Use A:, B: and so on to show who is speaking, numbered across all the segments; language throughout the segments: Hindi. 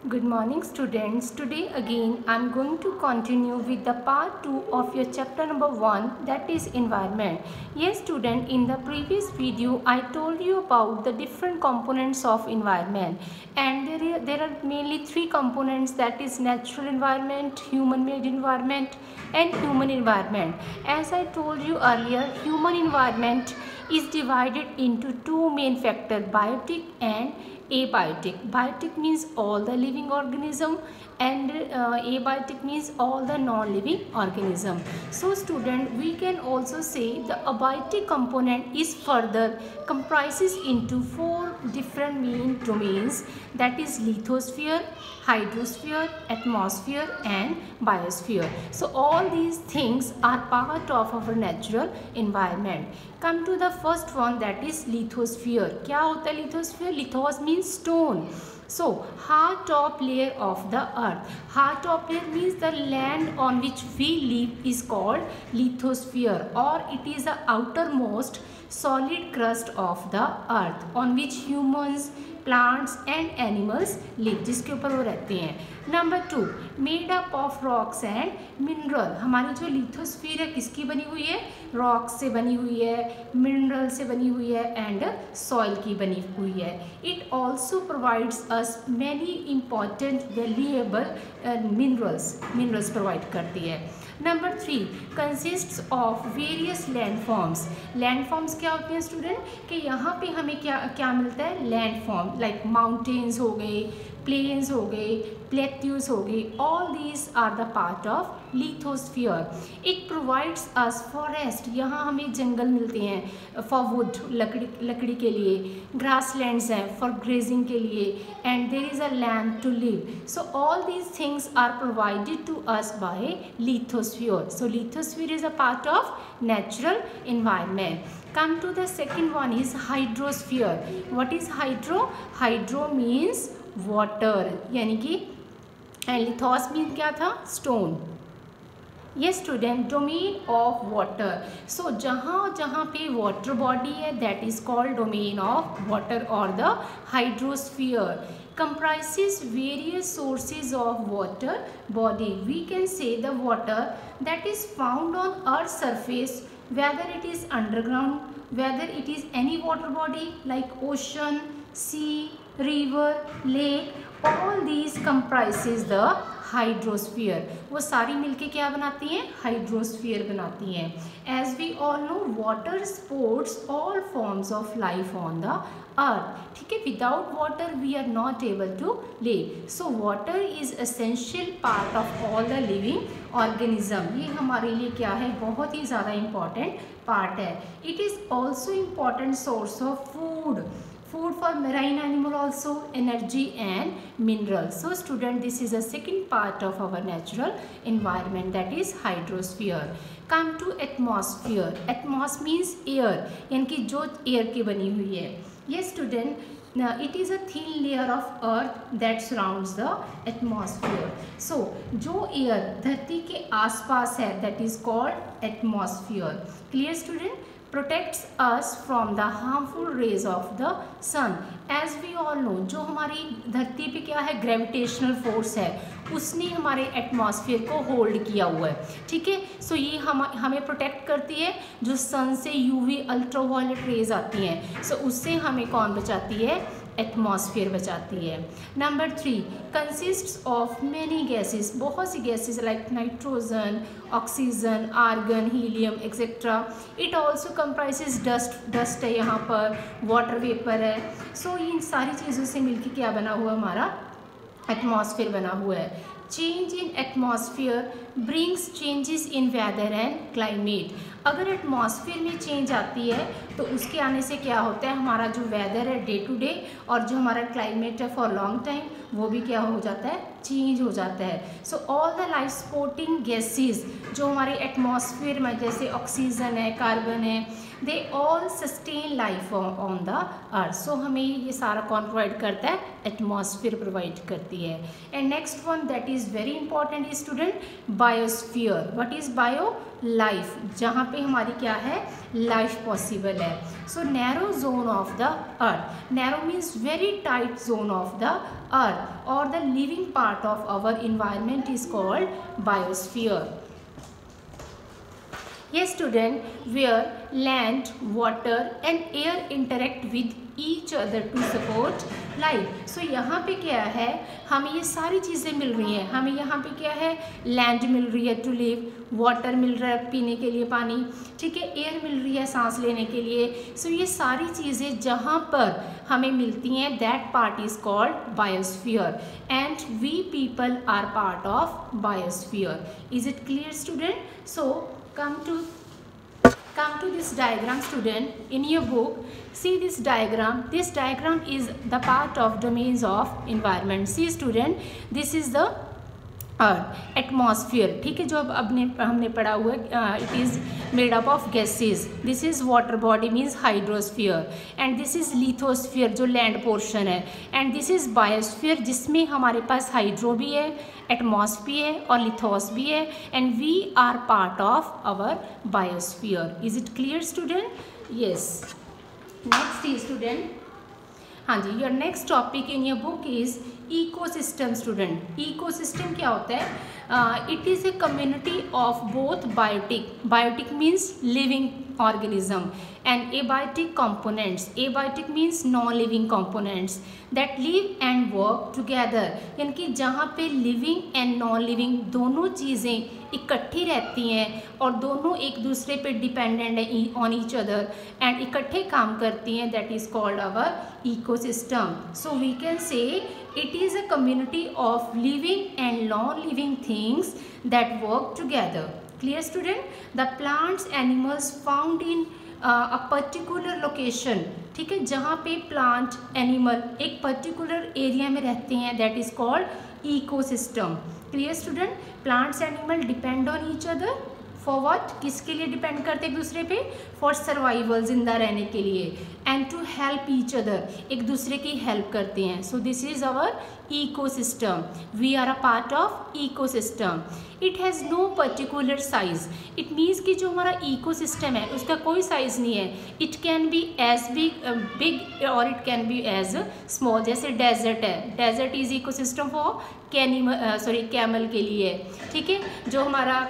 A: Good morning students. Today again I am going to continue with the part 2 of your chapter number 1, that is environment. Yes student, in the previous video I told you about the different components of environment, and there are mainly three components, that is natural environment, human made environment and human environment. As I told you earlier, human environment is divided into two main factors, biotic and abiotic. Biotic means all the living organism and abiotic means all the non-living organism. So student, we can also say the abiotic component is further comprises into four different main domains, that is lithosphere, hydrosphere, atmosphere and biosphere. So all these things are part of our natural environment. Come to the first one, that is lithosphere. क्या होता है lithosphere? Lithos means stone. So hard top layer of the earth. Hard top layer means the land on which we live is called lithosphere, or it is the outermost solid crust of the earth on which humans, plants and animals live, जिसके ऊपर वो रहते हैं. Number 2, made up of rocks and mineral. हमारी जो लिथोस्फीयर है किसकी बनी हुई है? रॉक से बनी हुई है, मिनरल से बनी हुई है एंड सॉइल की बनी हुई है. It also provides us many important valuable minerals provide करती है. Number 3, consists of various landforms. Landforms क्या होते हैं स्टूडेंट? कि यहाँ पे हमें क्या मिलता है? लैंडफॉर्म, लाइक माउंटेन्स हो गए, प्लेन्स हो गए, प्लेट्यूज हो गए. All these are the part of lithosphere. It provides us forest. यहाँ हमें जंगल मिलते हैं फॉर वुड, लकड़ी के लिए. ग्रासलैंड्स हैं फॉर ग्रेजिंग के लिए, and there is a land to live. So all these things are provided to us by lithosphere. So lithosphere is a part of natural environment. Come to the second one is hydrosphere. What is hydro? Hydro means water, यानी कि लिथोस मीन क्या था? Stone. Yes student, domain of water. So जहाँ पे water body है, that is called domain of water or the hydrosphere. Comprises various sources of water body. We can say the water that is found on Earth's surface, whether it is underground, whether it is any water body like ocean, sea, river, lake, all these comprises the hydrosphere. वो सारी मिलके क्या बनाती हैं? हाइड्रोस्फीयर बनाती हैं. As we all know, water supports all forms of life on the earth. ठीक है, without water we are not able to live. So water is essential part of all the living organism. ये हमारे लिए क्या है? बहुत ही ज़्यादा इम्पॉर्टेंट पार्ट है. It is also important source of food for marine animal also, energy and mineral. So student, this is a second part of our natural environment, that is hydrosphere. Come to atmosphere. Atmos means air, यानी कि जो एयर की बनी हुई है. Yes student, now it is a thin layer of earth that surrounds the atmosphere. So जो एयर धरती के आसपास है, that is called atmosphere. Clear student? Protects us from the harmful rays of the sun. As we all know, जो हमारी धरती पे क्या है? ग्रेविटेशनल फोर्स है, उसने हमारे एटमॉस्फेयर को होल्ड किया हुआ है. ठीक है, सो ये हमें प्रोटेक्ट करती है. जो सन से यूवी अल्ट्रावायलेट रेज आती हैं, सो उससे हमें कौन बचाती है? एटमॉस्फेयर बचाती है. Number 3, consists of many gases. बहुत सी gases like nitrogen, oxygen, argon, helium etcetera. It also comprises dust है यहाँ पर, वाटर वेपर है. सो इन सारी चीज़ों से मिलकर क्या बना हुआ हमारा? एटमॉस्फेयर बना हुआ है. Change in atmosphere brings changes in weather and climate. अगर एटमॉस्फेयर में चेंज आती है तो उसके आने से क्या होता है? हमारा जो वेदर है डे टू डे, और जो हमारा क्लाइमेट है फॉर लॉन्ग टाइम, वो भी क्या हो जाता है? चेंज हो जाता है. So all the life supporting gases जो हमारे एटमॉस्फेयर में, जैसे ऑक्सीजन है, कार्बन है, they all sustain life on the earth. So हमें ये सारा कौन प्रोवाइड करता है? एटमॉस्फेयर प्रोवाइड करती है. And next one, that is very important student, biosphere. What is bio? Life, जहाँ पे हमारी क्या है, लाइफ पॉसिबल है. So narrow zone of the earth. Narrow means very tight zone of the earth और the living part of our environment is called biosphere. Yes student, where land, water and air interact with each other to support life. So यहाँ पे क्या है, हमें ये सारी चीज़ें मिल रही हैं. हमें यहाँ पे क्या है, लैंड मिल रही है टू लिव, वाटर मिल रहा है पीने के लिए पानी, ठीक है, एयर मिल रही है सांस लेने के लिए. सो ये सारी चीज़ें जहाँ पर हमें मिलती हैं, that part is called biosphere and we people are part of biosphere. Is it clear student? So come to this diagram student in your book. See this diagram. This diagram is the part of domains of environment. See student, this is the earth, atmosphere, ठीक है, जो अब हमने पढ़ा हुआ है. It is made up of gases. This is water body means hydrosphere and this is lithosphere जो लैंड पोर्शन है एंड दिस इज़ बायोस्फीयर जिसमें हमारे पास हाइड्रो भी है, एटमॉस भी है और लिथोस भी है and we are part of our biosphere. Is it clear student? Yes. Next is student, हाँ जी, your next topic in your book is ecosystem student. Ecosystem क्या होता है? It is a community of both biotic, biotic means living organism and abiotic components. Abiotic means non-living components that live and work together. यानी कि जहाँ पे living and non-living दोनों चीज़ें इकट्ठी रहती हैं और दोनों एक दूसरे पे डिपेंडेंट है on each other and इकट्ठे काम करती हैं, that is called our ecosystem. So we can say it is a community of living and non-living things that work together. Clear student? The plants, animals found in a particular location, ठीक है, जहाँ पे प्लांट एनिमल एक पर्टिकुलर एरिया में रहते हैं, that is called ecosystem. Clear student? Plants animal depend on each other for what? किसके लिए डिपेंड करते हैं एक दूसरे पे? फॉर सर्वाइवल, जिंदा रहने के लिए, and to help each other, एक दूसरे की हेल्प करते हैं. So this is our ecosystem. We are a part of ecosystem. It has no particular size. It means कि जो हमारा इकोसिस्टम है उसका कोई साइज़ नहीं है. It can be as big और it can be as small. जैसे डेजर्ट है, desert is ecosystem for camel के लिए, ठीक है. जो हमारा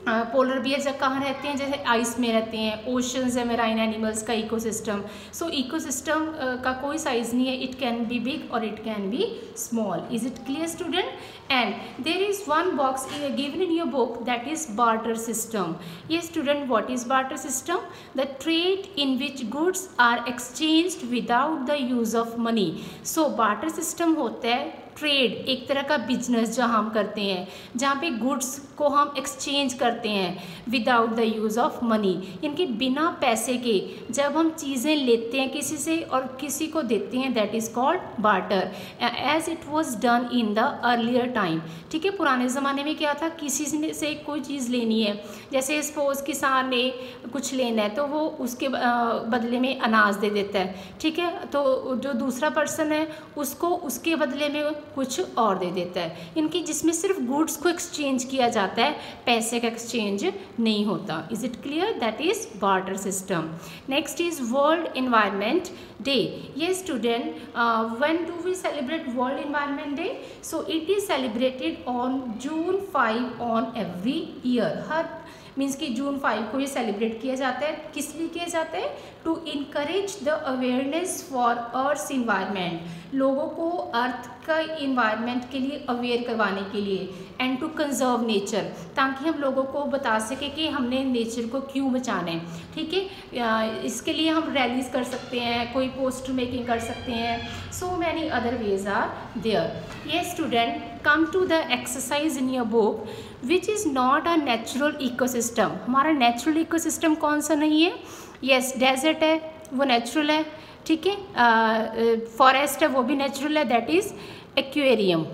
A: पोलर बियर जब कहाँ रहते हैं, जैसे आइस में रहते हैं, ओशंस है मेराइन एनिमल्स का इकोसिस्टम. सो इकोसिस्टम का कोई साइज़ नहीं है. इट कैन बी बिग और it can be small. Is it clear student? And there is one box given in your book that is barter system. Yes student, what is barter system? The trade in which goods are exchanged without the use of money. So barter system होता है ट्रेड, एक तरह का बिजनेस जहाँ हम करते हैं, जहाँ पे गुड्स को हम एक्सचेंज करते हैं without the use of money. इनके बिना पैसे के जब हम चीज़ें लेते हैं किसी से और किसी को देते हैं, that is called barter, as it was done in the earlier time. ठीक है, पुराने ज़माने में क्या था, किसी से कोई चीज़ लेनी है, जैसे सपोज किसान ने कुछ लेना है तो वो उसके बदले में अनाज दे देता है, ठीक है, तो जो दूसरा पर्सन है उसको उसके बदले में कुछ और दे देता है. इनकी जिसमें सिर्फ गुड्स को एक्सचेंज किया जाता है, पैसे का एक्सचेंज नहीं होता. Is it clear? That is barter system. Next is world environment day. Yes student, when do we celebrate world environment day? So it is celebrated on June 5 on every year. हर मीन्स कि June 5 को ये सेलिब्रेट किया जाता है. किस लिए किया जाता है? To encourage the awareness for earth environment. लोगों को अर्थ का इन्वायरमेंट के लिए अवेयर करवाने के लिए, एंड टू कंजर्व नेचर, ताकि हम लोगों को बता सकें कि हमने नेचर को क्यों बचाना है. ठीक है, इसके लिए हम रैलीज कर सकते हैं, कोई पोस्टर मेकिंग कर सकते हैं. So many other ways are there. Yes student, come to the exercise in your book which is not a natural ecosystem. हमारा नेचुरल इकोसिस्टम कौन सा नहीं है? यस, डेजर्ट है, वो नेचुरल है. ठीक है, फॉरेस्ट है, वो भी नेचुरल है, that is aquarium.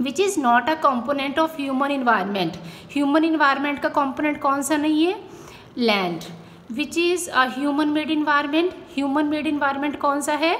A: Which is not a component of human environment. Human environment का कॉम्पोनेंट कौन सा नहीं है? Land. Which is a human made environment, human made environment कौन सा है,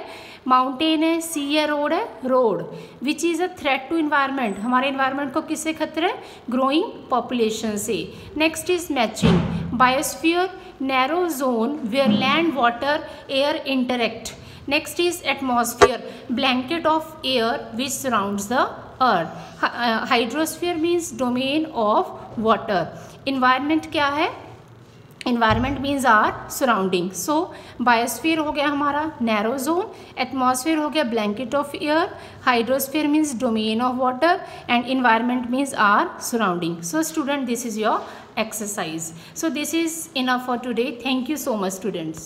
A: माउंटेन है, सी है, रोड है, road. Which is a threat to environment, हमारे इन्वायरमेंट को किससे खतरा है, ग्रोइंग पॉपुलेशन से। Next is matching, biosphere narrow zone where land water air interact. Next is atmosphere, blanket of air which surrounds the earth. Hydrosphere means domain of water. Environment क्या है, environment means our surrounding. So biosphere हो गया हमारा नैरो जोन, एटमॉस्फेयर हो गया blanket of air, hydrosphere means domain of water and environment means our surrounding. So student, this is your exercise. So this is enough for today. Thank you so much, students.